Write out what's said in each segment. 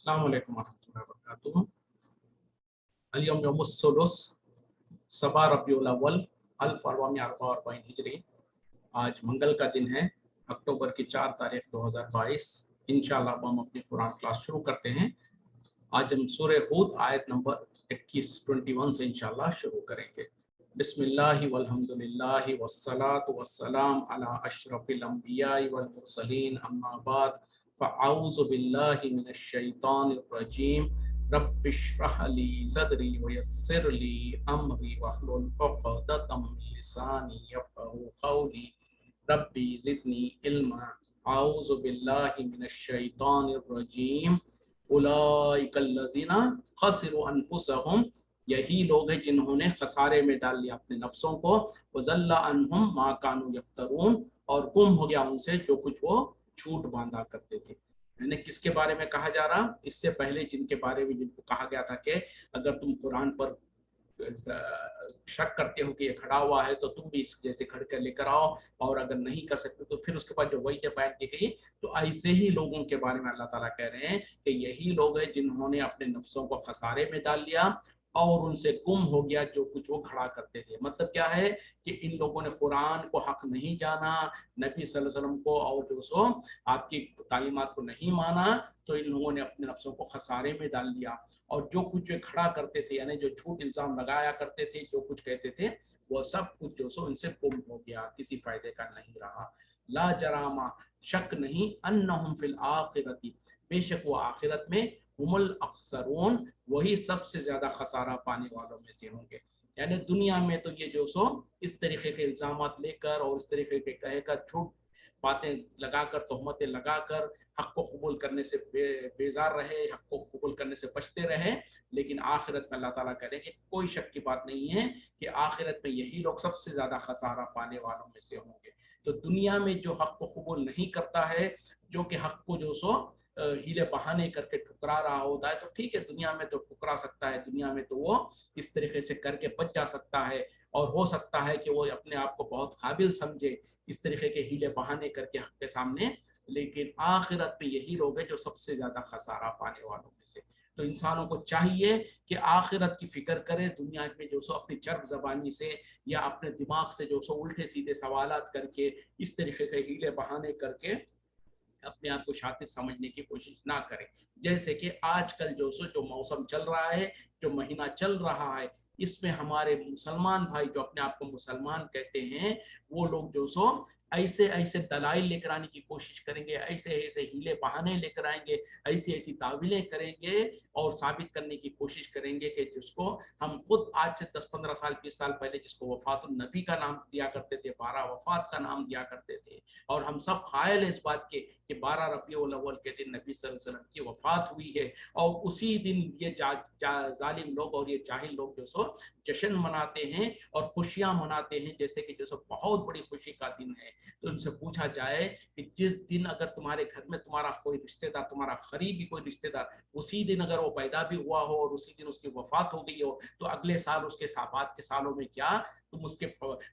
अस्सलाम वालेकुम वरहमतुल्लाहि वबरकातुहू। अल-यौम यौमुस-सुलूस सबा रबीउल अव्वल 1444 हिजरी। आज मंगल का दिन है, अक्टूबर की 4 तारीख 2022। इंशाअल्लाह अब हम अपनी कुरान क्लास शुरू करते हैं। आज हम सूरह हूद आयत नंबर 21 से इंशाअल्लाह शुरू करेंगे। बिस्मिल्लाहि वल्हम्दुलिल्लाहि वस्सलातु वस्सलाम अला अशरफिल अंबियाइ वल मुरसलीन अम्मा बाद फ़अऊज़ु बिल्लाहि मिनश शैतानिर रजीम रब्बिश्रह ली सदरी वयस्सिर ली अमरी वहलुल उक़दतम मिन लिसानी यफ़क़हू क़ौली रब्बी ज़िदनी इल्मा अऊज़ु बिल्लाहि मिनश शैतानिर रजीम उलाइकल्लज़ीना ख़सिरू अनफुसहुम, यही लोग हैं जिन्होंने खसारे में डाल लिया अपने नफ्सों को। वज़ल्ला अन्हुम मा कानू यफ्तरून, और गुम हो गया उनसे जो कुछ वो झूठ बांधा करते थे। यानी किसके बारे में कहा जा रहा? इससे पहले जिनके बारे में जिनको कहा गया था कि अगर तुम कुरान पर शक करते हो कि ये खड़ा हुआ है तो तुम भी इस जैसे खड़ कर लेकर आओ, और अगर नहीं कर सकते तो फिर उसके बाद जो वही बयान की गई। तो ऐसे ही लोगों के बारे में अल्लाह ताला कह रहे हैं कि यही लोग हैं जिन्होंने अपने नफ्सों को खसारे में डाल लिया और उनसे गुम हो गया जो कुछ वो खड़ा करते थे। मतलब क्या है कि इन लोगों ने कुरान को हक नहीं जाना, नबी सल्लल्लाहु अलैहि वसल्लम को और जो सो आपकी तालीमात को नहीं माना, तो इन लोगों ने अपने नफ्सों को खसारे में डाल लिया। और जो कुछ वे खड़ा करते थे, यानी जो झूठ इल्जाम लगाया करते थे, जो कुछ कहते थे, वो सब कुछ जो सो इनसे गुम हो गया, किसी फायदे का नहीं रहा। ला जरामा, शक नहीं, अन्नहुम फिल आखिरती, बेशक वो आखिरत में हुमुल अखसरून, वही सबसे ज्यादा खसारा पाने वालों में से होंगे। यानी दुनिया में तो ये जो सो इस तरीके के इल्जामात लेकर और इस तरीके के कहकर झूठ बातें लगाकर, तोहमतें लगाकर हक को कबूल करने से बेजार रहे, हक को कबूल करने से बचते रहे। लेकिन आखिरत में अल्लाह ताला करेंगे, कोई शक की बात नहीं है कि आखिरत में यही लोग सबसे ज्यादा खसारा पाने वालों में से होंगे। तो दुनिया में जो हक को कबूल नहीं करता है, जो कि हक को जो सो हीले बहाने करके ठुकरा रहा होता है, तो ठीक है, दुनिया में तो ठुकरा सकता है, दुनिया में तो वो इस तरीके से करके बच जा सकता है, और हो सकता है कि वो अपने आप को बहुत काबिल समझे इस तरीके के हीले बहाने करके हक के सामने। लेकिन आखिरत में यही लोग हैं जो सबसे ज्यादा खसारा पाने वालों में से। तो इंसानों को चाहिए कि आखिरत की फिक्र करे, दुनिया में जो सो अपनी चर्ब जबानी से या अपने दिमाग से जो सो उल्टे सीधे सवालात करके इस तरीके के हीले बहाने करके अपने आप को शातिर समझने की कोशिश ना करें। जैसे कि आजकल जो मौसम चल रहा है, जो महीना चल रहा है, इसमें हमारे मुसलमान भाई जो अपने आप को मुसलमान कहते हैं, वो लोग जो सो ऐसे ऐसे दलाइल लेकर आने की कोशिश करेंगे, ऐसे ऐसे हीले बहाने लेकर आएंगे, ऐसी ऐसी तावीलें करेंगे और साबित करने की कोशिश करेंगे कि जिसको हम खुद आज से 10-15 साल 20 साल पहले जिसको वफातुन नबी का नाम दिया करते थे, 12 वफात का नाम दिया करते थे, और हम सब कायल इस बात के कि 12 रबीउल अव्वल के दिन नबी सल्लल्लाहु अलैहि वसल्लम की वफात हुई है, और उसी दिन ये जालिम लोग और ये जाहिल लोग जो सो जश्न मनाते हैं और खुशियां मनाते हैं जैसे कि जो सो बहुत बड़ी खुशी का दिन है। तो उनसे पूछा जाए कि जिस दिन अगर तुम्हारे घर में तुम्हारा कोई रिश्तेदार, तुम्हारा करीबी कोई रिश्तेदार, उसी दिन अगर वो पैदा भी हुआ हो और उसी दिन उसकी वफात हो गई हो, तो अगले साल उसके बाद के सालों में क्या तुम उसके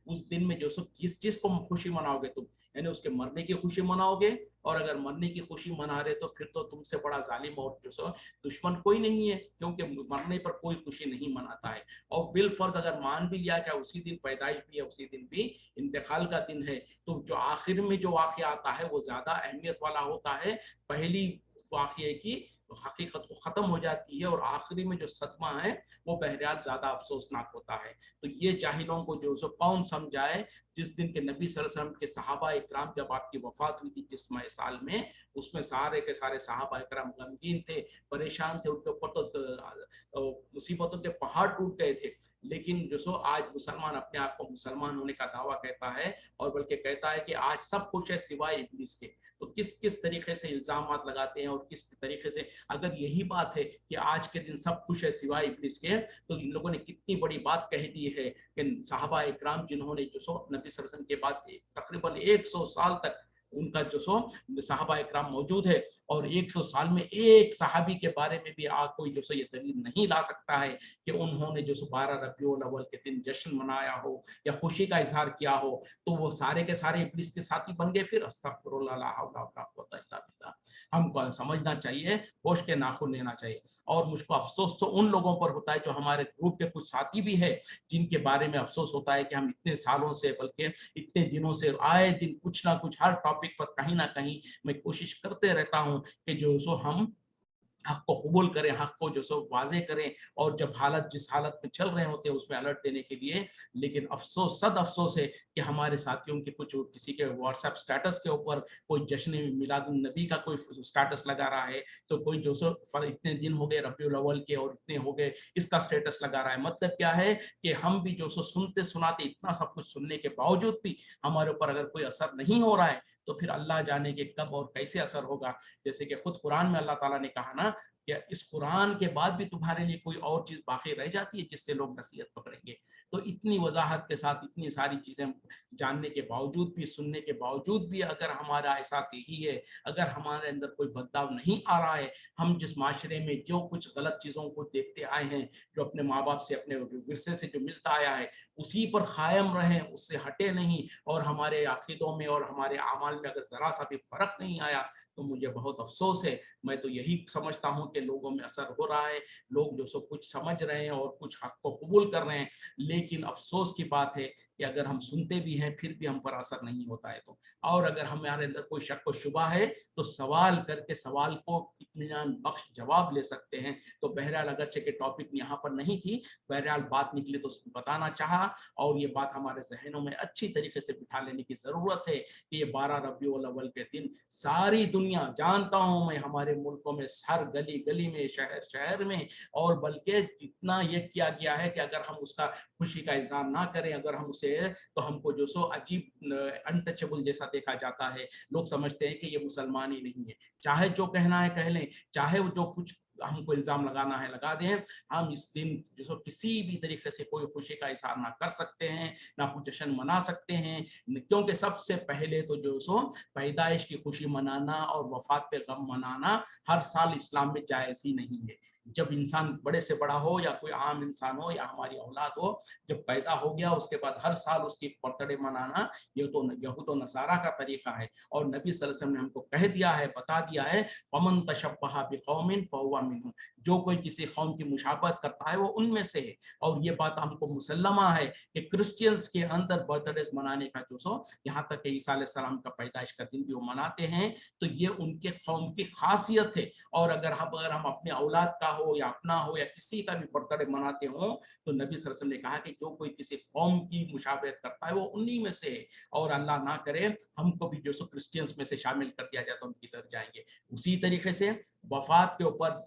उस दिन में जो सो जिस चीज को खुशी मनाओगे तुम, यानी उसके मरने की खुशी मनाओगे। और अगर मरने की खुशी मना रहे तो फिर तो तुमसे बड़ा जालिम और जो सो दुश्मन कोई नहीं है, क्योंकि मरने पर कोई खुशी नहीं मनाता है। और बिल फर्ज अगर मान भी लिया क्या उसी दिन पैदाइश भी है, उसी दिन भी इंतकाल का दिन है, तो जो आखिर में जो वाक़या आता है वो ज्यादा अहमियत वाला होता है। पहली वाक़ये की हकीकत को खत्म हो जाती है, और आखिरी में जो सदमा है वो बहरहाल ज्यादा अफसोसनाक होता है। तो ये जाहिलों को जो सो कौन समझाए, जिस दिन के नबी सल्लल्लाहु अलैहि वसल्लम के सहाबा इकराम जब आपकी वफात हुई थी जिस साल में, उसमें सारे के सारे सहाबा इकराम गमगीन थे, परेशान थे, उनके ऊपर तो मुसीबतों के पहाड़ टूट गए थे। लेकिन जो सो आज मुसलमान अपने आप को मुसलमान होने का दावा कहता है, और बल्कि कहता है कि आज सब कुछ है सिवाय इब्लिस के। तो किस किस तरीके से इल्जामात लगाते हैं, और किस तरीके से, अगर यही बात है कि आज के दिन सब कुछ है सिवाय इब्लिस के, तो इन लोगों ने कितनी बड़ी बात कह दी है कि सहाबा इकराम जिन्होंने जो सो नबी सल्लल्लाहु अलैहि वसल्लम के बाद तकरीबन 100 साल तक उनका जो सो सहाबा इकराम मौजूद है, और 100 साल में एक सहाबी के बारे में भी कोई जो सो ये दलील नहीं ला सकता है कि उन्होंने जो सो 12 रबीउल अव्वल के दिन जश्न मनाया हो या खुशी का इजहार किया हो। तो वो सारे के सारे इब्लिस के साथी बन गए फिर। अस्तगफिरुल्लाह, ला हौला वला कुव्वता इल्ला बिल्लाह। हमको समझना चाहिए, होश के नाखून लेना चाहिए। और मुझको अफसोस तो उन लोगों पर होता है जो हमारे ग्रुप के कुछ साथी भी है, जिनके बारे में अफसोस होता है कि हम इतने सालों से, बल्कि इतने दिनों से आए दिन कुछ ना कुछ हर टॉपिक पर कहीं ना कहीं मैं कोशिश करते रहता हूं कि जो सो हम हक को कबूल करें, हक को जो सो वाजे करें, और जब हालत जिस हालत में चल रहे होते हैं उसमें अलर्ट देने के लिए। लेकिन अफसोस, सद अफसोस है कि हमारे साथियों के कुछ, किसी के व्हाट्सएप स्टेटस के ऊपर कोई जश्न मिलादुन नबी का कोई स्टेटस लगा रहा है, तो कोई जो सो इतने दिन हो गए रबीउल अव्वल के और इतने हो गए इसका स्टेटस लगा रहा है। मतलब क्या है कि हम भी जो सो सुनते सुनाते, इतना सब कुछ सुनने के बावजूद भी हमारे ऊपर अगर कोई असर नहीं हो रहा है, तो फिर अल्लाह जाने के कब और कैसे असर होगा। जैसे कि खुद कुरान में अल्लाह ताला ने कहा ना कि इस कुरान के बाद भी तुम्हारे लिए कोई और चीज बाकी रह जाती है जिससे लोग नसीहत पकड़ेंगे। तो इतनी वजाहत के साथ इतनी सारी चीजें जानने के बावजूद भी, सुनने के बावजूद भी, अगर हमारा एहसास यही है, अगर हमारे अंदर कोई बदलाव नहीं आ रहा है, हम जिस माशरे में जो कुछ गलत चीजों को देखते आए हैं, जो अपने माँ बाप से, अपने विरसे से जो मिलता आया है, उसी पर कायम रहें, उससे हटे नहीं, और हमारे अकीदों में और हमारे अमाल में अगर जरा सा भी फर्क नहीं आया, तो मुझे बहुत अफसोस है। मैं तो यही समझता हूं कि लोगों में असर हो रहा है, लोग जो सो कुछ समझ रहे हैं और कुछ हक को कबूल कर रहे हैं, लेकिन अफसोस की बात है कि अगर हम सुनते भी हैं फिर भी हम पर असर नहीं होता है। तो और अगर हमारे अंदर कोई शक व शुबा है, तो सवाल करके सवाल को इत्मीनान बख्श जवाब ले सकते हैं। तो बहरहाल अगरचे के टॉपिक यहाँ पर नहीं थी, बहरहाल बात निकली तो बताना चाहा, और ये बात हमारे जहनों में अच्छी तरीके से बिठा लेने की ज़रूरत है कि ये 12 रबीउल अव्वल के दिन सारी दुनिया, जानता हूँ मैं, हमारे मुल्कों में हर गली गली में, शहर शहर में, और बल्कि इतना ये किया गया है कि अगर हम उसका खुशी का इजहार ना करें, अगर हम उसे, तो हमको जो सो अजीब अनटचेबल जैसा देखा जाता है। लोग समझते हैं कि ये मुसलमान ही नहीं है, चाहे जो कहना है कह लें, चाहे वो जो कुछ हमको इल्जाम लगाना है लगा दें, हम इस दिन जो सो किसी भी तरीके से कोई खुशी का इजहार ना कर सकते हैं, ना कुछ जश्न मना सकते हैं, क्योंकि सबसे पहले तो जो सो पैदाइश की खुशी मनाना और वफात पे गम मनाना हर साल इस्लाम में जायज़ ही नहीं है। जब इंसान बड़े से बड़ा हो या कोई आम इंसान हो या हमारी औलाद हो, जब पैदा हो गया उसके बाद हर साल उसकी बर्थडे मनाना, ये तो यहूद व नसारा का तरीका है। और नबी सल्लल्लाहु अलैहि वसल्लम ने हमको कह दिया है, बता दिया है, फमन तशब्बहा बिकौमिन फहुवा मिनहुम, जो कोई किसी कौम की मुशाबहत करता है वो उनमें से है। और ये बात हमको मुसल्लमा है कि क्रिश्चियंस के अंदर बर्थडे मनाने का जो सो, यहाँ तक कि ईसा अलैहि सलाम का पैदाइश का दिन भी वो मनाते हैं, तो ये उनके कौम की खासियत है। और अगर हम अपने औलाद का हो या अपना हो या किसी का भी बर्थडे मनाते हो, तो नबी सल्लल्लाहु अलैहि वसल्लम ने कहा कि जो कोई किसी कौम की मुशाबहत करता है वो उन्हीं में से है। और अल्लाह ना करे हमको भी जो सो क्रिश्चियंस में से शामिल कर दिया जाए तो हम किधर जाएंगे। उसी तरीके से वफात के ऊपर,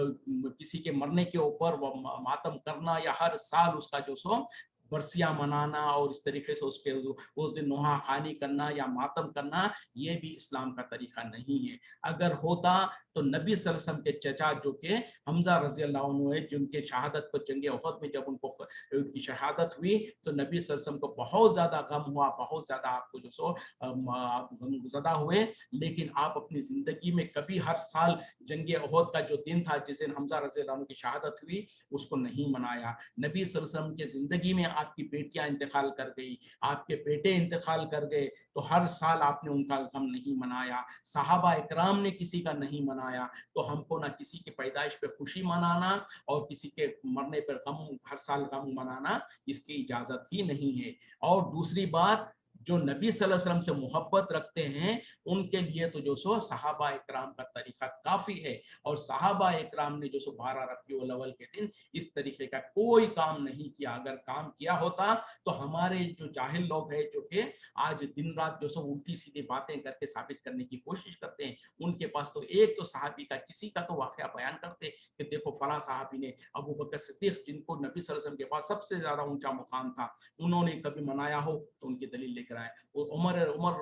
किसी के मरने के ऊपर वो मातम करना, या हर साल उसका जो सो बरसियां मनाना और इस तरीके से उसके उस दिन नोहा खानी करना या मातम करना, ये भी इस्लाम का तरीका नहीं है। अगर होता तो नबी सल्लल्लाहु अलैहि वसल्लम के चचा जो के हमजा रजी अल्लाह अन्हु है, जिनके शहादत पर जंग उहद में जब उनकी शहादत हुई, तो नबी सल्लल्लाहु अलैहि वसल्लम को बहुत ज्यादा गम हुआ, बहुत ज्यादा आपको जो सो आप गमज़दा हुए। लेकिन आप अपनी जिंदगी में कभी हर साल जंग उहद का जो दिन था, जिस दिन हमजा रजी अल्लाह अन्हु की शहादत हुई, उसको नहीं मनाया। नबी सल्लल्लाहु अलैहि वसल्लम के जिंदगी में आपकी बेटियां इंतकाल कर गई, आपके बेटे इंतकाल कर गए, तो हर साल आपने उनका गम नहीं मनाया, सहाबा इकराम ने किसी का नहीं मनाया। तो हमको ना किसी की पैदाइश पे खुशी मनाना और किसी के मरने पर गम, हर साल गम मनाना, इसकी इजाजत ही नहीं है। और दूसरी बात, जो नबी सल्लल्लाहु अलैहि वसल्लम से मोहब्बत रखते हैं, उनके लिए तो जो सो सहाबा इकराम का तरीका काफी है। और सहाबा इकराम ने जो सो 12 रबीउल अव्वल के दिन इस तरीके का कोई काम नहीं किया। अगर काम किया होता तो हमारे जो जाहिल लोग हैं, जो कि आज दिन रात जो सो उल्टी सीधी बातें करके साबित करने की कोशिश करते हैं, उनके पास तो एक तो सहाबी का किसी का तो वाकया बयान करते कि देखो फला सहाबी ने, अबू बकर सिद्दीक, जिनको नबी सल्लल्लाहु अलैहि वसल्लम के पास सबसे ज्यादा ऊंचा मुकाम था, उन्होंने कभी मनाया हो तो उनकी दलील लेकर आए। उमर उमर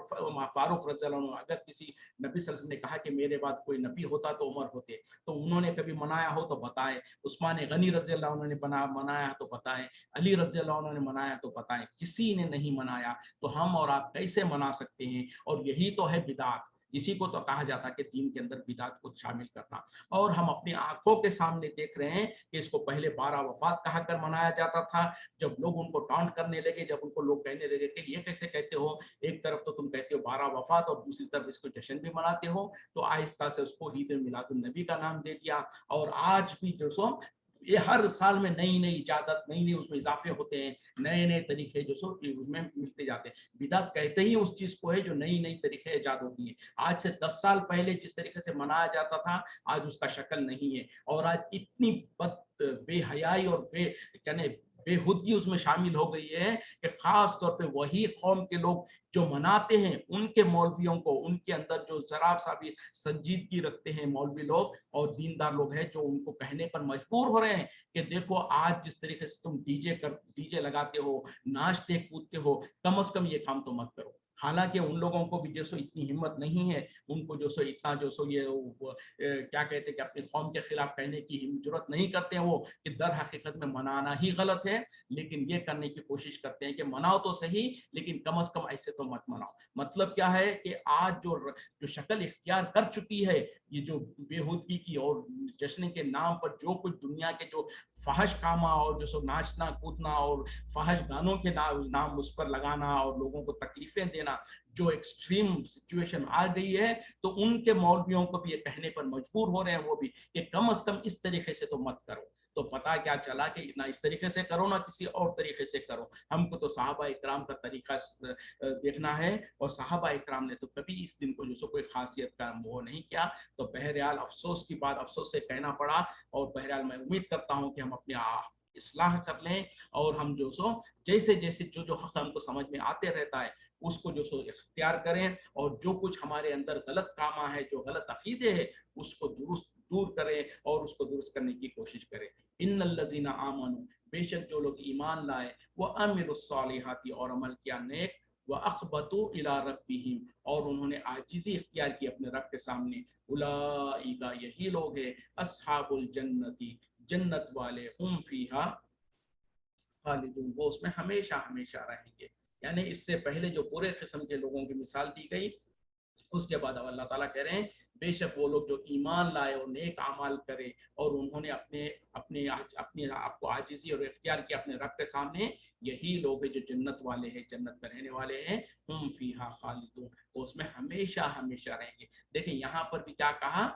फारूक रज़ी अल्लाह अन्हु, अगर किसी नबी सल्लल्लाहु अलैहि वसल्लम ने कहा कि मेरे बाद कोई नबी होता तो उमर होते, तो उन्होंने कभी मनाया हो तो बताएं। उस्मान गनी रज़ी अल्लाह अन्हु ने मनाया तो बताएं, अली रज़ी अल्लाह अन्हु ने मनाया तो बताएं, किसी ने नहीं मनाया। तो हम और आप कैसे मना सकते हैं? और यही तो है बिदात। इसी को तो कहा जाता है कि दीन के अंदर बिदात को शामिल करना। और हम अपनी आंखों के सामने देख रहे हैं कि इसको पहले 12 वफात कहा कर मनाया जाता था। जब लोग उनको टाउंट करने लगे, जब उनको लोग कहने लगे कि ये कैसे कहते हो, एक तरफ तो तुम कहते हो 12 वफात और दूसरी तरफ इसको जश्न भी मनाते हो, तो आहिस्ता से उसको ईद मिलादुन नबी का नाम दे दिया। और आज भी जो सो ये हर साल में नई नई इजादत, नई नई उसमें इजाफे होते हैं, नए नए तरीके जो सो उसमें मिलते जाते हैं। बिदात कहते ही उस चीज को है जो नई नई तरीके ईजाद होती है। आज से 10 साल पहले जिस तरीके से मनाया जाता था, आज उसका शक्ल नहीं है। और आज इतनी बेहयाई और कहने बेहुदगी उसमें शामिल हो गई है कि खास तौर पे वही कौम के लोग जो मनाते हैं, उनके मौलवियों को, उनके अंदर जो जरा सा भी संजीदगी रखते हैं मौलवी लोग और दीनदार लोग हैं, जो उनको कहने पर मजबूर हो रहे हैं कि देखो आज जिस तरीके से तुम डीजे लगाते हो, नाचते कूदते हो, कम से कम ये काम तो मत करो। हालांकि उन लोगों को भी जो सो इतनी हिम्मत नहीं है, उनको जो सो इतना जो सो ये क्या कहते हैं कि अपनी कौम के खिलाफ कहने की जरूरत नहीं करते हैं वो, कि दर हकीकत में मनाना ही गलत है। लेकिन ये करने की कोशिश करते हैं कि मनाओ तो सही, लेकिन कम से कम ऐसे तो मत मनाओ। मतलब क्या है कि आज जो शक्ल इख्तियार कर चुकी है ये जो बेहूदगी की, और जश्न के नाम पर जो कुछ दुनिया के जो फहश कामा और जो सो नाचना कूदना और फहश गानों के नाम उस पर लगाना और लोगों को तकलीफें देना, जो एक्सट्रीम सिचुएशन आ गई है, तो उनके मौलवियों को भी ये कहने पर मजबूर हो रहे हैं वो भी, कि कम से कम इस तरीके से तो मत करो। तो पता क्या चला कि ना इस तरीके से करो ना किसी और तरीके से करो। हमको तो साहबा इकराम का तरीका देखना है, और साहबा इकराम ने तो कभी इस दिन को जो सो कोई खासियत का वो नहीं किया। तो बहरहाल अफसोस की बात, अफसोस से कहना पड़ा। और बहरहाल मैं उम्मीद करता हूँ कि हम अपने इस्लाह कर लें, और हम जो सो जैसे जैसे जो हक हमको समझ में आते रहता है उसको जो सो इख्तियार करें, और जो कुछ हमारे अंदर गलत कामा है, जो गलत अकीदे है, उसको दूर करें और उसको दुरुस्त करने की कोशिश करें। इन्नल्लज़ीना आमनू, बेशक जो लोग ईमान लाए, व अमिलुस्सालिहाती, और अमल किया नेक, व अखबतु इला रब्बिहिम, और उन्होंने आजिज़ी इख्तियार की अपने रब के सामने, उलाइका, यही लोग हैं, अस्हाबुल जन्नती, जन्नत वाले, हुम फीहा खालिदून, वो उसमें हमेशा हमेशा रहेंगे। यानी इससे पहले जो पूरे किस्म के लोगों की मिसाल दी गई, उसके बाद अब अल्लाह ताला कह रहे हैं बेशक वो लोग जो ईमान लाए और नेक अमाल करे, और उन्होंने अपने अपने अपने आपको आजिज़ी और इख्तियार किया अपने रब के सामने, यही लोग हैं जो जन्नत वाले हैं, जन्नत में रहने वाले हैं। हुम फीहा खालिदून, वो उसमें हमेशा हमेशा रहेंगे। देखिए यहाँ पर भी क्या कहा,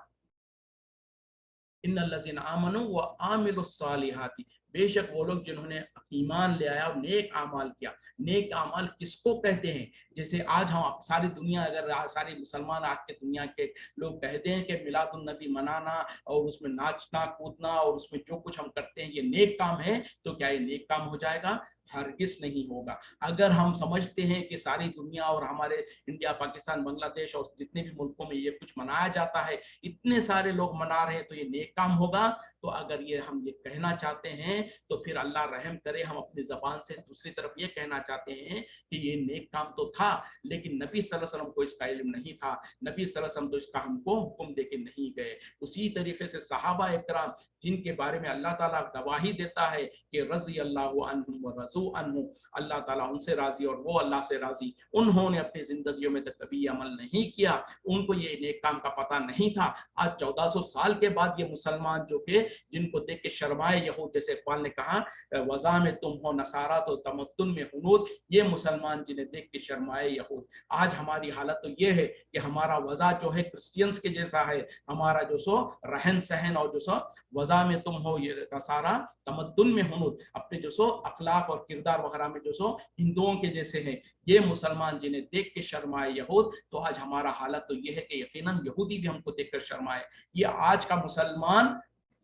इन्नल्लज़ीना आमनू व आमिलुस्सालिहाती, बेशक वो लोग जिन्होंने ईमान ले आया और नेक आमाल किया। नेक आमाल किसको कहते हैं? जैसे आज हम सारी दुनिया, अगर सारे मुसलमान आज के दुनिया के लोग कहते हैं कि मिलादुन नबी मनाना और उसमें नाचना कूदना और उसमें जो कुछ हम करते हैं ये नेक काम है, तो क्या ये नेक काम हो जाएगा? हरगिज नहीं होगा। अगर हम समझते हैं कि सारी दुनिया और हमारे इंडिया, पाकिस्तान, बांग्लादेश और जितने भी मुल्कों में ये कुछ मनाया जाता है, इतने सारे लोग मना रहे हैं, तो ये नेक काम होगा, तो अगर ये हम ये कहना चाहते हैं तो फिर अल्लाह रहम करे, हम अपनी जबान से दूसरी तरफ ये कहना चाहते हैं कि ये नेक काम तो था, लेकिन नबी सल्लल्लाहु अलैहि वसल्लम को इसका इल्म नहीं था, नबी सल्लल्लाहु अलैहि वसल्लम तो इसका हमको हुक्म देके नहीं गए। उसी तरीके से सहाबा इकराम, जिनके बारे में अल्लाह ताला गवाही देता है कि रज़ी अल्लाहु अन्हुम व रज़ू अन्हु, अल्लाह ताला उनसे राजी और वो अल्लाह से राजी, उन्होंने अपनी जिंदगियों में तो कभी अमल नहीं किया, उनको ये नेक काम का पता नहीं था। आज 1400 साल के बाद ये मुसलमान जो के जिनको देख के शर्माए यहूद, जैसे इकबाल ने कहा, वज़ा में तुम हो नसारा तो तमद्दुन में हुनूद, ये मुसलमान जिन्हें देख के शर्माए यहूद। आज हमारी हालत तो ये है कि हमारा वज़ा जो है क्रिश्चियंस के जैसा है, हमारा जो सो रहन सहन और जो सो वज़ा में तुम हो ये नसारा, तमद्दुन में हुनूद, अपने जो सो अखलाक और किरदार वगैरह में जो सो हिंदुओं के जैसे हैं, ये मुसलमान जिन्हें देख के शर्माए यहूद। तो आज हमारा हालत तो ये है कि यकीनन यहूदी भी हमको देखकर शर्माए। ये आज का मुसलमान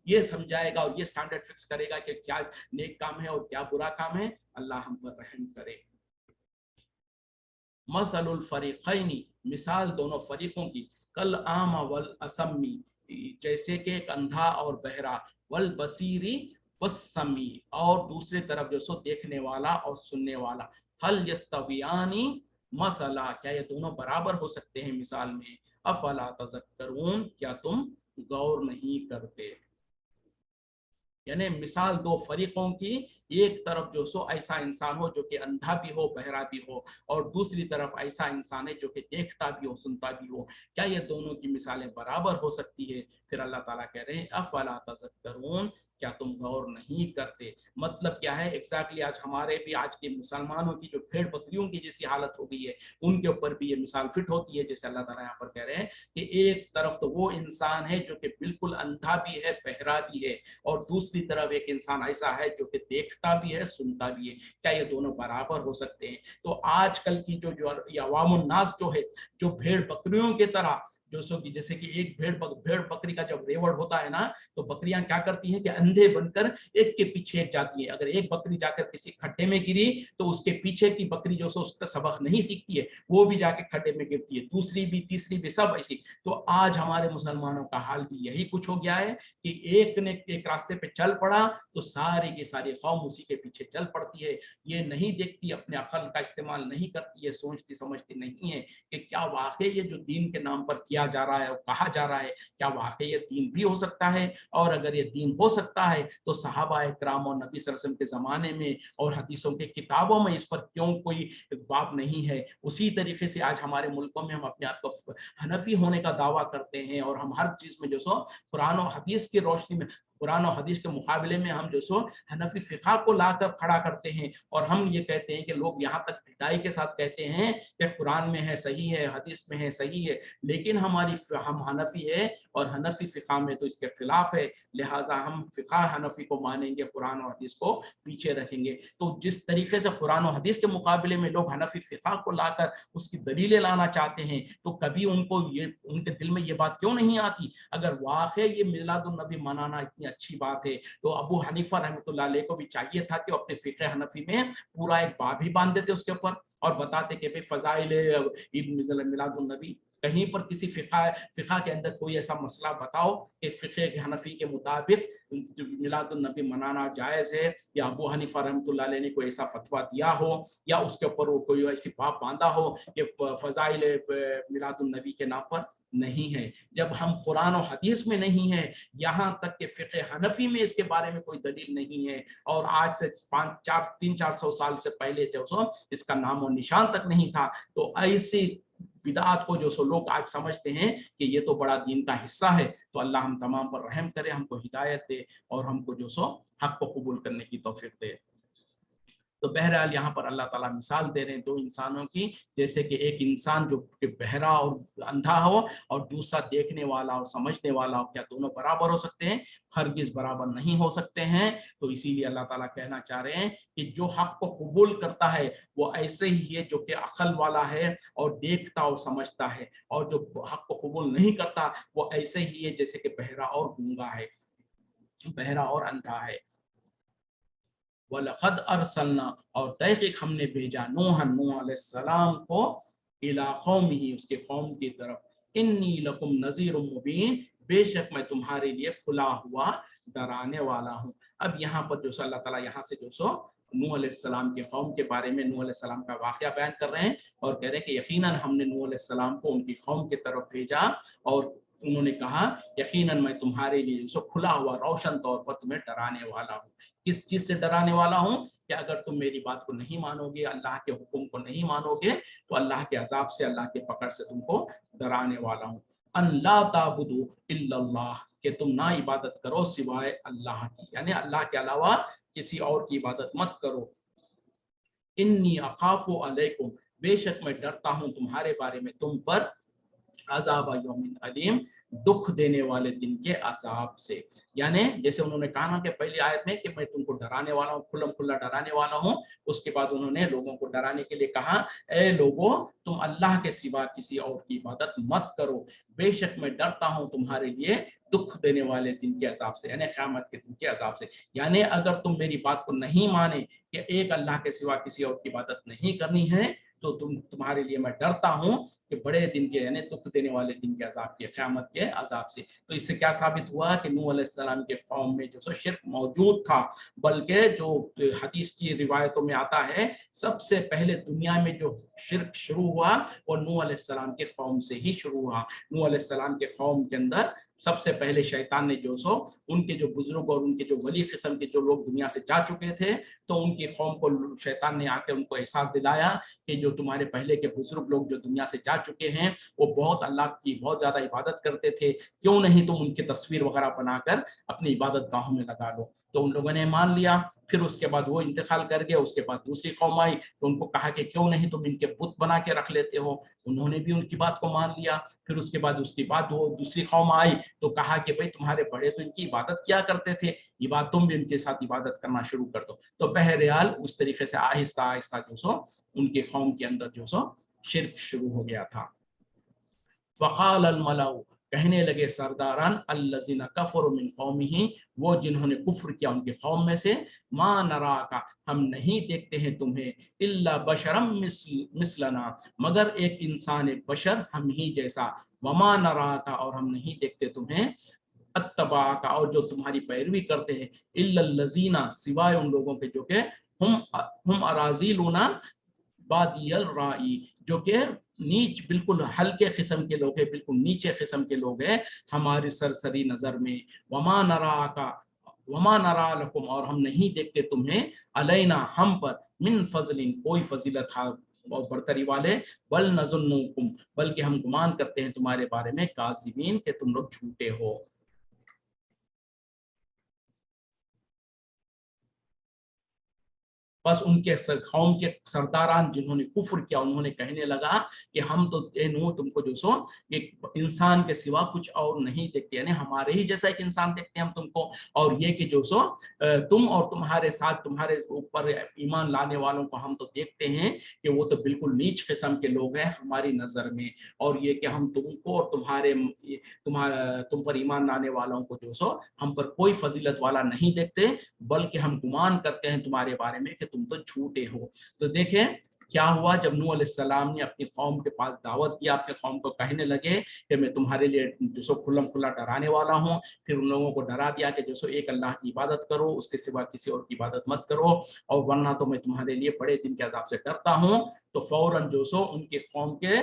ये समझाएगा और ये स्टैंडर्ड फिक्स करेगा कि क्या नेक काम है और क्या बुरा काम है। अल्लाह हम पर रहम करे। मसलुल फरीक़ैनी, मिसाल दोनों फरीकों की, कल आमा वल असमी, जैसे कि एक अंधा और बहरा, वल बसीरी वस्समी, और दूसरी तरफ जो सो देखने वाला और सुनने वाला, हल यस्तवियानी मसला, क्या ये दोनों बराबर हो सकते हैं मिसाल में? अफला तज़क्करून, क्या तुम गौर नहीं करते? यानी मिसाल दो फरीकों की, एक तरफ जो सो ऐसा इंसान हो जो कि अंधा भी हो बहरा भी हो, और दूसरी तरफ ऐसा इंसान है जो कि देखता भी हो सुनता भी हो। क्या ये दोनों की मिसालें बराबर हो सकती है? फिर अल्लाह ताला कह रहे हैं अफला तज़क्करून, क्या तुम गौर नहीं करते? मतलब क्या है एग्जैक्टली आज हमारे भी आज के मुसलमानों की जो भेड़ बकरियों की जैसी हालत हो गई है, उनके ऊपर भी ये मिसाल फिट होती है। जैसे अल्लाह ताला यहाँ पर कह रहे हैं कि एक तरफ तो वो इंसान है जो कि बिल्कुल अंधा भी है बहरा भी है, और दूसरी तरफ एक इंसान ऐसा है जो कि देखता भी है सुनता भी है। क्या ये दोनों बराबर हो सकते हैं? तो आजकल की जो अवामुन नास जो है, जो भेड़ बकरियों की तरह जो सो की जैसे कि एक भेड़ बकरी का जब रेवड़ होता है ना, तो बकरियां क्या करती हैं कि अंधे बनकर एक के पीछे एक जाती है। अगर एक बकरी जाकर किसी खड्डे में गिरी तो उसके पीछे की बकरी जो सो उसका सबक नहीं सीखती है, वो भी जाके खड्डे में गिरती है, दूसरी भी तीसरी भी सब ऐसी। तो आज हमारे मुसलमानों का हाल भी यही कुछ हो गया है कि एक ने एक रास्ते पे चल पड़ा तो सारी की सारी कौम उसी के पीछे चल पड़ती है। ये नहीं देखती, अपने अकल का इस्तेमाल नहीं करती है, सोचती समझती नहीं है कि क्या वाकई ये जो दीन के नाम पर किया जा रहा है और कहा जा रहा है, क्या वाकई ये दीन भी हो सकता है? और अगर ये दीन हो सकता है तो सहाबा इकराम और नबी सल्लल्लाहु अलैहि वसल्लम के ज़माने में और हदीसों के किताबों में इस पर क्यों कोई बात नहीं है? उसी तरीके से आज हमारे मुल्कों में हम अपने आप को हनफी होने का दावा करते हैं, और हम हर चीज़ में जो सो कुरान और हदीस की रोशनी में, कुरान और हदीस के मुकाबले में हम जो सो हनफी फ़िक़्ह को लाकर खड़ा करते हैं, और हम ये कहते हैं कि लोग यहाँ तक ढिठाई के साथ कहते हैं कि कुरान में है सही है, हदीस में है सही है, लेकिन हम हनफी है और हनफी फ़िक़्ह में तो इसके खिलाफ है, लिहाजा हम फ़िक़्ह हनफी को मानेंगे, कुरान और हदीस को पीछे रखेंगे। तो जिस तरीके से कुरान और हदीस के मुकाबले में लोग हनफी फ़िक़्ह को लाकर उसकी दलीलें लाना चाहते हैं, तो कभी उनको ये उनके दिल में ये बात क्यों नहीं आती, अगर वाकई ये मिलादुन नबी मनाना इतनी अच्छी बात है तो अबू हनीफा रहमतुल्लाह अलैह को भी चाहिए था कि अपने फ़िक़्ह हनफी में पूरा एक बाब ही बांध देते उसके ऊपर और बताते कि भाई फ़ज़ाइल ईद मिलादुन नबी, कहीं पर किसी फ़िक़्ह के अंदर कोई ऐसा मसला बताओ कि फ़िक़्ह हनफी के मुताबिक मिलादुन नबी मनाना जायज़ है, या अबू हनीफा रहमतुल्लाह अलैह ने कोई ऐसा फतवा दिया हो, या उसके ऊपर वो कोई ऐसी बात बांधा हो कि फ़ज़ाइल मिलादुन नबी के नाम पर नहीं है। जब हम कुरान और हदीस में नहीं है, यहाँ तक कि फ़िक़्ह हनफी में इसके बारे में कोई दलील नहीं है, और आज से 300-400 साल से पहले जो इसका नाम और निशान तक नहीं था, तो ऐसी बिदात को जो सो लोग आज समझते हैं कि ये तो बड़ा दीन का हिस्सा है। तो अल्लाह हम तमाम पर रहम करे, हमको हिदायत दे और हमको जो सो हक को कबूल करने की तौफीक दे। तो बहरहाल यहाँ पर अल्लाह ताला मिसाल दे रहे हैं दो इंसानों की, जैसे कि एक इंसान जो कि बहरा और अंधा हो और दूसरा देखने वाला और समझने वाला हो, क्या दोनों बराबर हो सकते हैं? हरगिज़ बराबर नहीं हो सकते हैं। तो इसीलिए अल्लाह ताला कहना चाह रहे हैं कि जो हक को कबूल करता है वो ऐसे ही है जो कि अकल वाला है और देखता और समझता है, और जो हक को कबूल नहीं करता वो ऐसे ही है जैसे कि बहरा और गूंगा है, बहरा और अंधा है। वलक़द अरसलना, और तहक़ीक़ हमने भेजा नूह अलैहिस्सलाम को इला क़ौमिही, उसके कौम की तरफ, इन्नी लकुम नज़ीरुम मुबीन, बेशक मैं तुम्हारे लिए खुला हुआ डराने वाला हूँ। अब यहाँ पर जो अल्लाह ताला यहाँ से जो सो नूह अलैहिस्सलाम के कौम के बारे में नूह अलैहिस्सलाम का वाक़या बयान कर रहे हैं, और कह रहे हैं कि यकीनन हमने नूह अलैहिस्सलाम को उनकी कौम की तरफ भेजा, और उन्होंने कहा यकीनन मैं तुम्हारे लिए जो खुला हुआ रोशन तौर पर तुम्हें डराने वाला हूँ। किस चीज से डराने वाला हूँ कि अगर तुम मेरी बात को नहीं मानोगे, अल्लाह के हुक्म को नहीं मानोगे, तो अल्लाह के अजाब से, अल्लाह के पकड़ से तुमको डराने वाला हूँ। अल्लाह ताबुदु इल्लल्लाह, कि तुम ना इबादत करो सिवाय अल्लाह की, यानी अल्लाह के अलावा किसी और की इबादत मत करो। इन्नी अखाफु अलैकुम, बेशक मैं डरता हूँ तुम्हारे बारे में, तुम पर, अज़ाब यौमिन अलीम, दुख देने वाले दिन के अजाब से। यानी जैसे उन्होंने कहा ना कि पहली आयत में कि मैं तुमको डराने वाला हूँ, खुल्लम खुल्ला डराने वाला हूँ, उसके बाद उन्होंने लोगों को डराने के लिए कहा ए लोगों, तुम अल्लाह के सिवा किसी और की इबादत मत करो, बेशक मैं डरता हूँ तुम्हारे लिए दुख देने वाले दिन के अजाब से, यानी क़यामत के दिन के अजाब से। यानी अगर तुम मेरी बात को नहीं माने कि एक अल्लाह के सिवा किसी और की इबादत नहीं करनी है, तो तुम्हारे लिए मैं डरता हूँ कि बड़े दिन के, यानी दुख देने वाले दिन के अजाब के, क़यामत के अजाब से। तो इससे क्या साबित हुआ कि नूह अलैहिस्सलाम के कौम में जो शिर्क मौजूद था, बल्कि जो हदीस की रिवायतों में आता है सबसे पहले दुनिया में जो शिर्क शुरू हुआ वो नूह अलैहिस्सलाम के कौम से ही शुरू हुआ। नूह अलैहिस्सलाम के कौम के अंदर سب سے پہلے شیطان نے جو سو ان کے جو بزرگ اور ان کے جو ولی قسم کے جو لوگ دنیا سے جا چکے تھے تو ان کی قوم کو شیطان نے آ کے ان کو احساس دلایا کہ جو تمہارے پہلے کے بزرگ لوگ جو دنیا سے جا چکے ہیں وہ بہت اللہ کی بہت زیادہ عبادت کرتے تھے، کیوں نہیں تم ان کی تصویر وغیرہ بنا کر اپنی عبادت گاہوں میں لگا لو۔ تو ان لوگوں نے مان لیا۔ پھر اس کے بعد وہ انتقال کر گئے، اس کے بعد دوسری قوم آئی تو ان کو کہا کہ کیوں نہیں تم ان کے بت بنا کے رکھ لیتے ہو، انہوں نے بھی ان کی بات کو مان لیا۔ پھر اس کے بعد وہ دوسری قوم آئی تو کہا کہ بھئی تمہارے بڑے تو ان کی عبادت کیا کرتے تھے، یہ بات تم بھی ان کے ساتھ عبادت کرنا شروع کر دو۔ تو بہرحال اس طریقے سے آہستہ آہستہ جو سو ان کے قوم کے اندر جو سو شرک شروع ہو گیا تھا۔ فقال الملأ، کہنے لگے سرداران، الذین کفروا من قومہ، وہ جنہوں نے کفر کیا ان کے قوم میں سے، ما نراک، ہم نہیں دیکھتے ہیں تمہیں، الا بشرا مثلنا، مگر ایک انسان، ایک بشر ہم ہی جیسا، وما نراک، اور ہم نہیں دیکھتے تمہیں، اتباک، اور جو تمہاری پیروی کرتے ہیں، الا الذین، سوائے ان لوگوں کے جو کہ ہم اراذلنا بادی الرائی، جو کہ نیچ بالکل ہلکے قسم کے لوگ ہیں، بالکل نیچے قسم کے لوگ ہیں ہماری سرسری نظر میں، وما نراکا، وما نرا لکم، اور ہم نہیں دیکھتے تمہیں، علینا، ہم پر، من فضل، کوئی فضیلت اور برتری والے، بل نظنکم، بلکہ ہم گمان کرتے ہیں تمہارے بارے میں، کاذبین، کہ تم لوگ جھوٹے ہو۔ بس ان کے قوم کے سرداران جنہوں نے کفر کیا انہوں نے کہنے لگا کہ ہم تو اے نوح تم کو جو سو ایک انسان کے سوا کچھ اور نہیں دیکھتے، یعنی ہمارے ہی جیسا ایک انسان دیکھتے ہیں ہم تم کو، اور یہ کہ جو سو تم اور تمہارے ساتھ تمہارے اوپر ایمان لانے والوں کو ہم تو دیکھتے ہیں کہ وہ تو بالکل نیچ قسم کے لوگ ہیں ہماری نظر میں، اور یہ کہ ہم تم کو اور تم پر ایمان لانے والوں کو جو سو ہم پر کوئی فضیلت والا نہیں دیکھتے، بلکہ ہم گمان کرتے ہیں تمہارے بارے میں کہ تم تو جھوٹے ہو۔ تو دیکھیں کیا ہوا جب نوح علیہ السلام نے اپنی قوم کے پاس دعوت دیا، اپنے قوم کو کہنے لگے کہ میں تمہارے لیے جو سو کھلم کھلا ڈرانے والا ہوں، پھر ان لوگوں کو ڈرا دیا کہ جو سو ایک اللہ کی عبادت کرو، اس کے سوا کسی اور کی عبادت مت کرو، اور ورنہ تو میں تمہارے لیے بڑے دن کے عذاب سے ڈرتا ہوں۔ تو فوراً جو سو ان کے قوم کے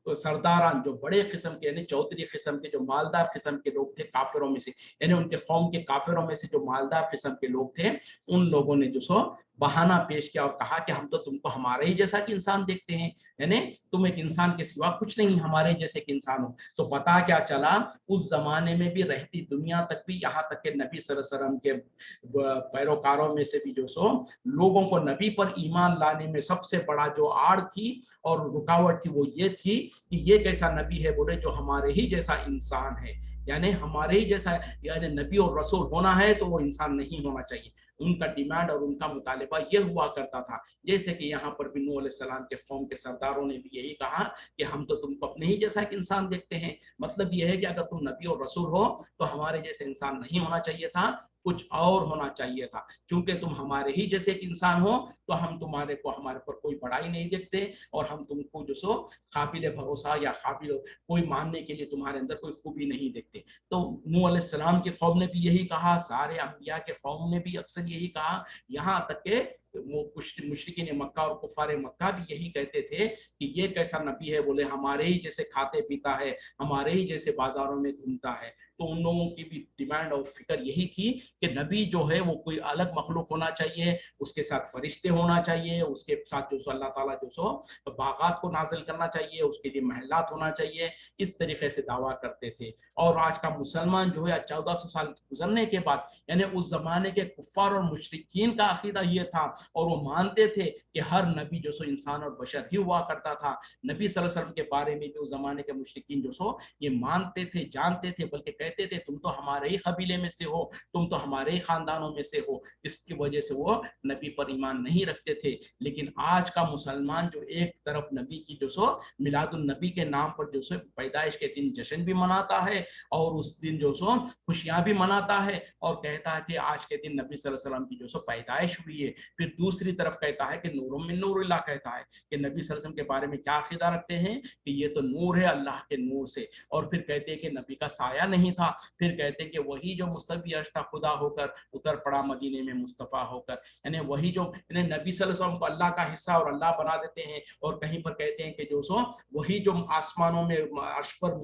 سرداران جو بڑے قسم کے یعنی چودھری قسم کے جو مالدار قسم کے لوگ تھے کافروں میں سے، یعنی ان کے قوم کے کافروں میں سے جو مالدار قسم کے لوگ تھے، ان لوگوں نے جو سو بہانہ پیش کیا اور کہا کہ ہم تو تم کو ہمارے ہی جیسا کہ انسان دیکھتے ہیں، یعنی تم ایک انسان کے سوا کچھ نہیں، ہمارے جیسے کہ انسان ہو۔ تو پتا کیا چلا، اس زمانے میں بھی رہتی دنیا تک بھی، یہاں تک کہ نبی صلی اللہ علیہ وسلم کے پیروکاروں میں سے بھی جو سو لوگوں کو نبی پر ایمان لانے میں سب سے بڑا جو آڑ تھی اور رکاوٹ تھی وہ یہ تھی کہ یہ کیسا نبی ہے بولے جو ہمارے ہی جیسا انسان ہے، یعنی ہمارے ہی جیسا، یعنی نبی اور رسول ہونا ہے تو وہ انسان نہیں ہونا چاہیے۔ ان کا ڈیمانڈ اور ان کا مطالبہ یہ ہوا کرتا تھا، جیسے کہ یہاں پر بھی نوح علیہ السلام کے قوم کے سرداروں نے بھی یہی کہا کہ ہم تو تم کو اپنے ہی جیسا ایک انسان دیکھتے ہیں۔ مطلب یہ ہے کہ اگر تم نبی اور رسول ہو تو ہمارے جیسے انسان نہیں ہونا چاہیے تھا، کچھ اور ہونا چاہیے تھا، چونکہ تم ہمارے ہی جیسے ایک انسان ہو تو ہم تمہارے کو ہمارے پر کوئی بڑائی نہیں دیکھتے، اور ہم تم کو جو سو قابل بھروسہ یا قابل کوئی ماننے کے لیے تمہارے اندر کوئی خوبی نہیں دیکھتے۔ تو نوح علیہ السلام کی قوم نے بھی یہی کہا، سارے انبیاء کے قوم نے بھی اکثر یہی کہا، یہاں تک کہ وہ مشرکین مکہ اور کفار مکہ بھی یہی کہتے تھے کہ یہ کیسا نبی ہے، بولے ہمارے ہی جیسے کھاتے پیتا ہے، ہمارے ہی جیسے بازاروں میں گھومتا ہے۔ تو ان لوگوں کی بھی ڈیمانڈ اور فکر یہی تھی کہ نبی جو ہے وہ کوئی الگ مخلوق ہونا چاہیے، اس کے ساتھ فرشتے ہونا چاہیے، اس کے ساتھ جو سو اللہ تعالیٰ جو سو باغات کو نازل کرنا چاہیے، اس کے لیے محلات ہونا چاہیے، اس طریقے سے دعویٰ کرتے تھے۔ اور آج کا مسلمان جو ہے 1400 سال گزرنے کے بعد، یعنی اس زمانے کے کفار اور مشرکین کا عقیدہ یہ تھا، اور وہ مانتے تھے کہ ہر نبی جو سو انسان اور بشر ہی ہوا کرتا تھا۔ نبی صلی اللہ علیہ وسلم کے بارے میں بھی اس زمانے کے مشرکین جو سو یہ مانتے تھے، جانتے تھے، بلکہ کہتے تھے تم تو ہمارے ہی قبیلے میں سے ہو، تم تو ہمارے ہی خاندانوں میں سے ہو، اس کی وجہ سے وہ نبی پر ایمان نہیں رکھتے تھے۔ لیکن آج کا مسلمان جو ایک طرف نبی کی جو سو میلاد النبی کے نام پر جو سو پیدائش کے دن جشن بھی مناتا ہے، اور اس دن جو سو خوشیاں بھی مناتا ہے، اور کہتا ہے کہ آج کے دن نبی صلی اللہ علیہ وسلم کی جو سو پیدائش ہوئی ہے، پھر پھر دوسری طرف کہتا ہے کہ نور من نور اللہ کہتا ہے کہ نبی صلی اللہ علیہ وسلم کے بارے میں کیا عقیدہ رکھتے ہیں کہ یہ تو نور ہے اللہ کے نور سے، اور پھر کہتے ہیں کہ نبی کا سایہ نہیں تھا، پھر کہتے ہیں کہ وہی جو مستوی عرش تھا خدا ہو کر اتر پڑا مدینے میں مصطفیٰ ہو کر، یعنی وہی جو یعنی نبی صلی اللہ علیہ وسلم کو اللہ کا حصہ اور اللہ بنا دیتے ہیں، اور کہیں پر کہتے ہیں کہ جو سو وہی جو آسمانوں میں عرش پر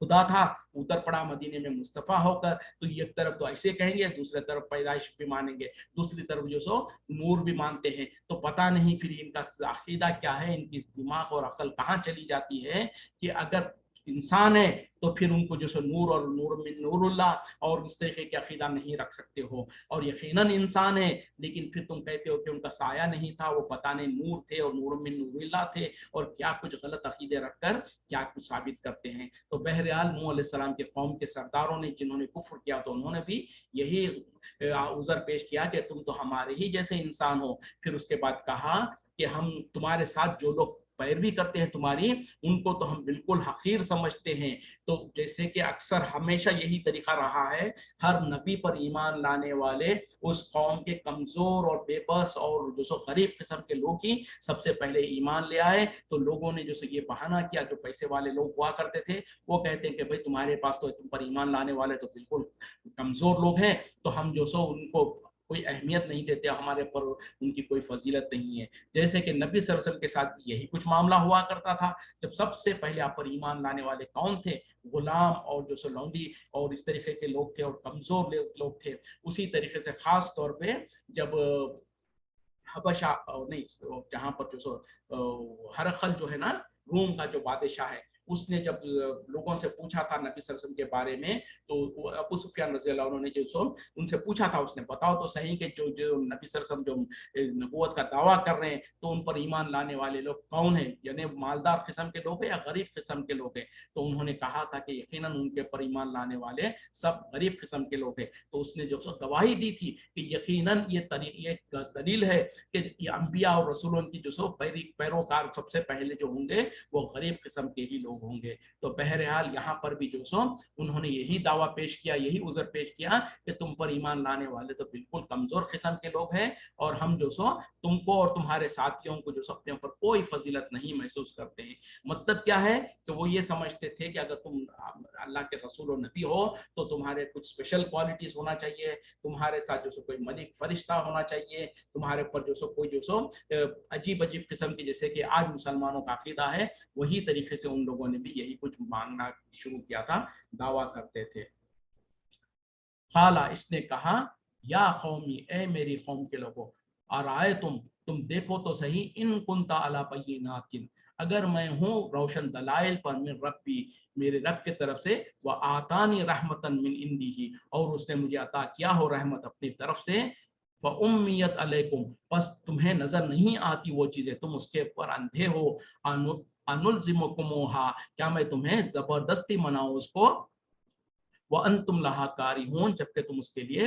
خدا تھا اتر پڑا مدینے میں مصطفیٰ ہو کر، تو ایک طرف تو ایسے کہیں گے، دوسری طرف پیدائش بھی مانیں گے، دوسری طرف جو سو نور بھی مانتے ہیں، تو پتہ نہیں پھر ان کا عقیدہ کیا ہے، ان کی دماغ اور عقل کہاں چلی جاتی ہے کہ اگر انسان ہے تو پھر ان کو جو سو نور اور نور من نور اللہ اور اس طریقے کے عقیدہ نہیں رکھ سکتے ہو، اور یقیناً انسان ہے لیکن پھر تم کہتے ہو کہ ان کا سایہ نہیں تھا، وہ پتہ نہیں نور تھے اور نور من نور اللہ تھے، اور کیا کچھ غلط عقیدے رکھ کر کیا کچھ ثابت کرتے ہیں۔ تو بہرحال نوح علیہ السلام کے قوم کے سرداروں نے جنہوں نے کفر کیا تو انہوں نے بھی یہی عذر پیش کیا کہ تم تو ہمارے ہی جیسے انسان ہو، پھر اس کے بعد کہا کہ ہم تمہارے ساتھ جو لوگ پیروی کرتے ہیں تمہاری، ان کو تو ہم بالکل حقیر سمجھتے ہیں۔ تو جیسے کہ اکثر ہمیشہ یہی طریقہ رہا ہے، ہر نبی پر ایمان لانے والے اس قوم کے کمزور اور بے بس اور جو سو غریب قسم کے لوگ ہی سب سے پہلے ایمان لے آئے، تو لوگوں نے جو سو یہ بہانہ کیا، جو پیسے والے لوگ ہوا کرتے تھے وہ کہتے ہیں کہ بھئی تمہارے پاس تو تم پر ایمان لانے والے تو بالکل کمزور لوگ ہیں، تو ہم جو سو ان کو کوئی اہمیت نہیں دیتے، ہمارے پر ان کی کوئی فضیلت نہیں ہے۔ جیسے کہ نبی صلی اللہ علیہ وسلم کے ساتھ یہی کچھ معاملہ ہوا کرتا تھا، جب سب سے پہلے آپ پر ایمان لانے والے کون تھے؟ غلام اور جو سو لونڈی اور اس طریقے کے لوگ تھے اور کمزور لوگ تھے۔ اسی طریقے سے خاص طور پہ جب حبشہ نہیں جہاں پر جو سو ہرقل جو ہے نا روم کا جو بادشاہ ہے، اس نے جب لوگوں سے پوچھا تھا نبی صلی اللہ علیہ وسلم کے بارے میں، تو ابو سفیان رضی اللہ عنہ نے جو سو ان سے پوچھا تھا، اس نے بتاؤ تو صحیح کہ جو نبی صلی اللہ علیہ وسلم جو نبوت کا دعویٰ کر رہے ہیں تو ان پر ایمان لانے والے لوگ کون ہیں، یعنی مالدار قسم کے لوگ ہیں یا غریب قسم کے لوگ ہیں؟ تو انہوں نے کہا تھا کہ یقیناً ان کے پر ایمان لانے والے سب غریب قسم کے لوگ ہیں۔ تو اس نے جو سو گواہی دی تھی کہ یقیناً یہ دلیل ہے کہ یہ انبیاء اور رسولوں کی جو سو پیروکار سب سے پہلے جو ہوں گے وہ غریب قسم کے ہی لوگ ہوں گے۔ تو بہرحال یہاں پر بھی جو سو انہوں نے یہی دعویٰ پیش کیا، یہی عذر پیش کیا کہ تم پر ایمان لانے والے تو بالکل کمزور قسم کے لوگ ہیں، اور ہم جو سو تم کو اور تمہارے ساتھیوں کو جو سو اپنے اوپر کوئی فضیلت نہیں محسوس کرتے ہیں۔ مطلب کیا ہے کہ وہ یہ سمجھتے تھے کہ اگر تم اللہ کے رسول و نبی ہو تو تمہارے کچھ اسپیشل کوالٹیز ہونا چاہیے، تمہارے ساتھ جو سو کوئی ملک فرشتہ ہونا چاہیے، تمہارے اوپر جو سو کوئی جو سو عجیب قسم کی، جیسے کہ آج مسلمانوں کا عقیدہ ہے، وہی طریقے سے ان لوگوں نے بھی یہی کچھ مانگنا شروع کیا تھا، دعویٰ کرتے تھے۔ قالا اس نے کہا یا قومی اے میری قوم کے لوگوں، ارائے تم دیکھو تو صحیح، ان کنتا علی بینات اگر میں ہوں روشن دلائل پر، من ربی میرے رب کی طرف سے، وآتانی رحمتا من عندہ اور اس نے مجھے عطا کیا ہو رحمت اپنی طرف سے، فَأُمِّيَتْ عَلَيْكُمْ پس تمہیں نظر نہیں آتی وہ چیزیں، تم اس کے اوپر اندھے ہو، أَنُلْزِمُكُمُوهَا کیا میں تمہیں زبردستی مناؤں اس کو، وَأَنْتُمْ لَهَا كَارِهُونَ جبکہ تم اس کے لیے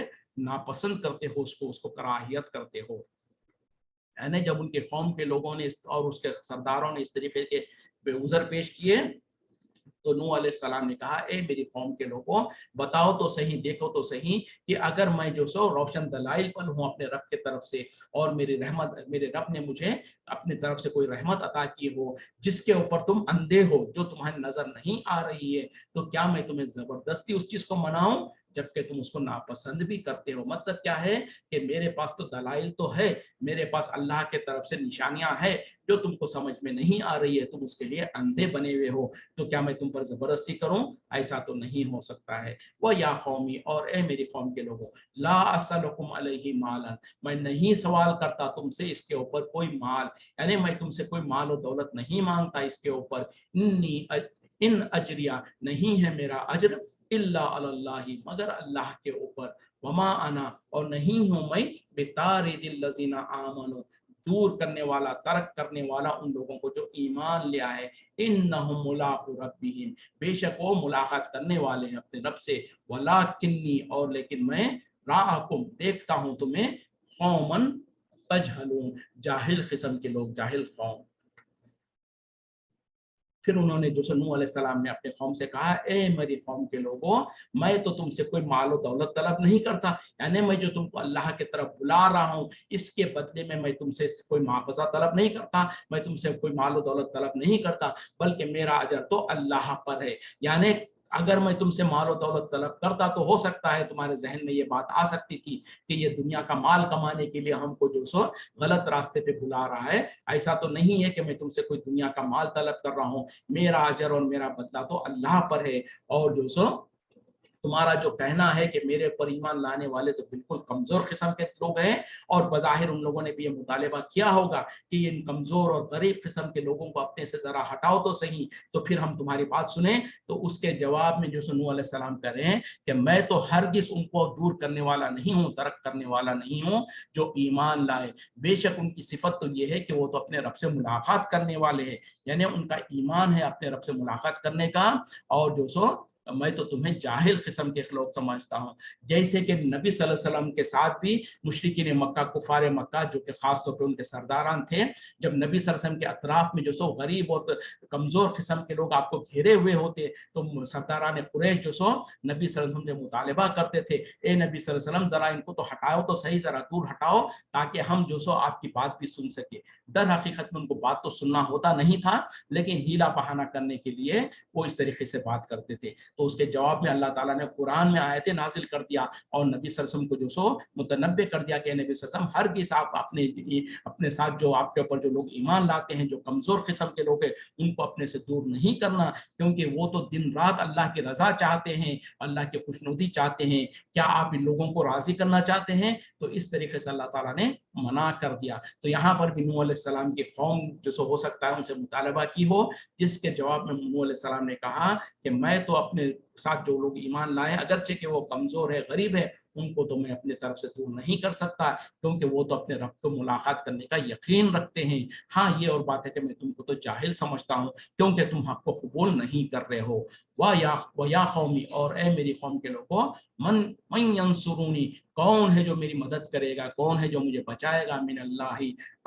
ناپسند کرتے ہو، اس کو کراہیت کرتے ہو۔ یعنی جب ان کے قوم کے لوگوں نے اور اس کے سرداروں نے اس طریقے کے بے عذر پیش کیے تو نوح علیہ السلام نے کہا اے میری قوم کے لوگوں، بتاؤ تو صحیح، دیکھو تو صحیح کہ اگر میں جو سو روشن دلائل پر ہوں اپنے رب کی طرف سے، اور میری رحمت، میرے رب نے مجھے اپنی طرف سے کوئی رحمت عطا کی ہو جس کے اوپر تم اندھے ہو، جو تمہاری نظر نہیں آ رہی ہے، تو کیا میں تمہیں زبردستی اس چیز کو مناؤں جبکہ تم اس کو ناپسند بھی کرتے ہو؟ مطلب کیا ہے کہ میرے پاس تو دلائل تو ہے، میرے پاس اللہ کے طرف سے نشانیاں ہیں، جو تم کو سمجھ میں نہیں آ رہی ہے، تم اس کے لیے اندھے بنے ہوئے ہو، تو کیا میں تم پر زبردستی کروں؟ ایسا تو نہیں ہو سکتا ہے۔ وہ یا قومی اور اے میری قوم کے لوگوں، لا اسألکم علیہ مالا میں نہیں سوال کرتا تم سے اس کے اوپر کوئی مال، یعنی میں تم سے کوئی مال و دولت نہیں مانگتا اس کے اوپر، ان اجریہ نہیں ہے میرا اجر الا علی اللہ مگر اللہ کے اوپر، وما انا اور نہیں ہوں میں بطارد الذین آمنوا دور کرنے والا، ترک کرنے والا ان لوگوں کو جو ایمان لے آئے، انہم ملاقو ربہم بے شک وہ ملاقات کرنے والے ہیں اپنے رب سے، ولکنی اور لیکن میں راکم دیکھتا ہوں تمہیں، قومن تجہلون جاہل قسم کے لوگ، جاہل قوم۔ फिर उन्होंने जो नूह अलैहिस्सलाम ने अपने कौम से कहा, ए मेरी कौम के लोगों, मैं तो तुमसे कोई माल और दौलत तलब नहीं करता, यानी मैं जो तुमको अल्लाह की तरफ बुला रहा हूँ इसके बदले में मैं तुमसे कोई मुआवजा तलब नहीं करता, मैं तुमसे कोई माल और दौलत तलब नहीं करता, बल्कि मेरा अजर तो अल्लाह पर है। यानी अगर मैं तुमसे माल और दौलत तलब करता तो हो सकता है तुम्हारे जहन में ये बात आ सकती थी कि ये दुनिया का माल कमाने के लिए हमको जो सो गलत रास्ते पे बुला रहा है। ऐसा तो नहीं है कि मैं तुमसे कोई दुनिया का माल तलब कर रहा हूँ, मेरा अजर और मेरा बदला तो अल्लाह पर है। और जो सो तुम्हारा जो कहना है कि मेरे पर ईमान लाने वाले तो बिल्कुल कमजोर किस्म के लोग हैं, और बज़ाहिर उन लोगों ने भी ये मुतालिबा किया होगा कि इन कमजोर और गरीब किस्म के लोगों को अपने से जरा हटाओ तो सही, तो फिर हम तुम्हारी बात सुने। तो उसके जवाब में जो नूह अलैहिस्सलाम कह रहे हैं कि मैं तो हरगिज उनको दूर करने वाला नहीं हूँ, तर्क करने वाला नहीं हूँ जो ईमान लाए। बेशक उनकी सिफत तो ये है कि वो तो अपने रब से मुलाकात करने वाले हैं, यानी उनका ईमान है अपने रब से मुलाकात करने का। और जो सो मैं तो तुम्हें जाहिल किस्म के लोग समझता हूँ। जैसे कि नबी सल्लल्लाहु अलैहि वसल्लम के साथ भी मुशरिकीन मक्का, कुफार मक्का, जो कि खास तौर पे उनके सरदारान थे, जब नबी सल्लल्लाहु अलैहि वसल्लम के अतराफ में जो सो गरीब और कमजोर किस्म के लोग आपको घेरे हुए होते, तो सरदारान कुरैश जो सो नबी सल्लल्लाहु अलैहि वसल्लम से मुतालिबा करते थे, ए नबी सल्लल्लाहु अलैहि वसल्लम जरा इनको तो हटाओ तो सही, जरा दूर हटाओ ताकि हम जो सो आपकी बात भी सुन सके। दर हकीकत में उनको बात तो सुनना होता नहीं था, लेकिन हीला बहाना करने के लिए वो इस तरीके से बात करते थे। तो उसके जवाब में अल्लाह ताला ने कुरान में आयतें नाजिल कर दिया और नबी सल्लल्लाहु अलैहि वसल्लम को जो सो मुतनब्बे कर दिया कि नबी सल्लल्लाहु अलैहि वसल्लम हरगिज़ आप अपने साथ जो आपके ऊपर जो लोग ईमान लाते हैं, जो कमजोर किस्म के लोग हैं, उनको अपने से दूर नहीं करना, क्योंकि वो तो दिन रात अल्लाह की रजा चाहते हैं, अल्लाह की खुशनुदी चाहते हैं। क्या आप इन लोगों को राजी करना चाहते हैं? तो इस तरीके से अल्लाह ताला ने मना कर दिया। तो यहाँ पर भी नूह अलैहिस्सलाम की कौम जो सो हो सकता है उनसे मुतालबा की हो, जिसके जवाब में नूह अलैहिस्सलाम ने कहा कि मैं तो अपने साथ जो लोग ईमान लाए, अगरचे कि वो कमजोर है, गरीब है, उनको तो मैं अपने तरफ से दूर नहीं कर सकता, क्योंकि वो तो अपने रब को मुलाकात करने का यकीन रखते हैं। हाँ, ये और बात है कि मैं तुमको तो जाहिल समझता हूँ, क्योंकि तुम हक को कबूल नहीं कर रहे हो। वाह या कौमी, और ए मेरी कौम के लोगों, मन यंसुरूनी, कौन है जो मेरी मदद करेगा, कौन है जो मुझे बचाएगा, मिन अल्लाह,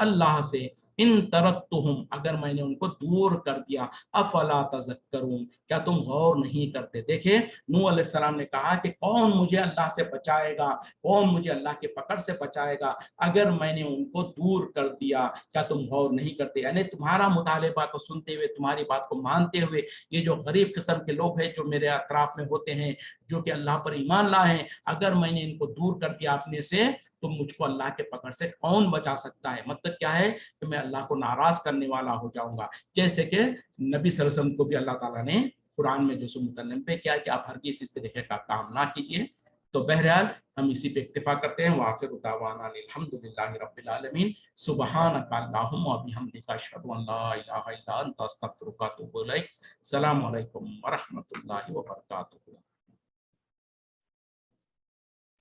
अल्लाह से, इन तरक्तुहुम, अगर मैंने उनको दूर कर दिया, अफला तज़क्करून, क्या तुम गौर नहीं करते। देखे, नूह अलैहिस्सलाम ने कहा कि कौन मुझे अल्लाह से बचाएगा, कौन मुझे अल्लाह के पकड़ से बचाएगा अगर मैंने उनको दूर कर दिया, क्या तुम गौर नहीं करते। यानी तुम्हारा मुतालिबा को सुनते हुए, तुम्हारी बात को मानते हुए, ये जो गरीब किस्म के लोग हैं जो मेरे अतराफ में होते हैं, जो कि अल्लाह पर ईमान लाए हैं, अगर मैंने इनको दूर कर दिया अपने से, तो मुझको अल्लाह के पकड़ से कौन बचा सकता है। मतलब क्या है कि मैं अल्लाह को नाराज करने वाला हो जाऊंगा। जैसे कि नबी सल्लल्लाहु अलैहि वसल्लम को भी अल्लाह ताला ने कुरान में जो मुतनब्बे किया कि आप हरगिज़ इस तरीके का काम ना कीजिए। तो बहरहाल हम इसी पे इक्तिफा करते हैं। वाखिर दावाना अल्हम्दुलिल्लाहि रब्बिल आलमीन, सुब्हानका अल्लाहुम्मा व बिहम्दिका अशहदु अन ला इलाहा इल्ला अंता अस्तगफिरुका व अतूबु इलैक। अस्सलामु अलैकुम व रहमतुल्लाहि व बरकातुहू।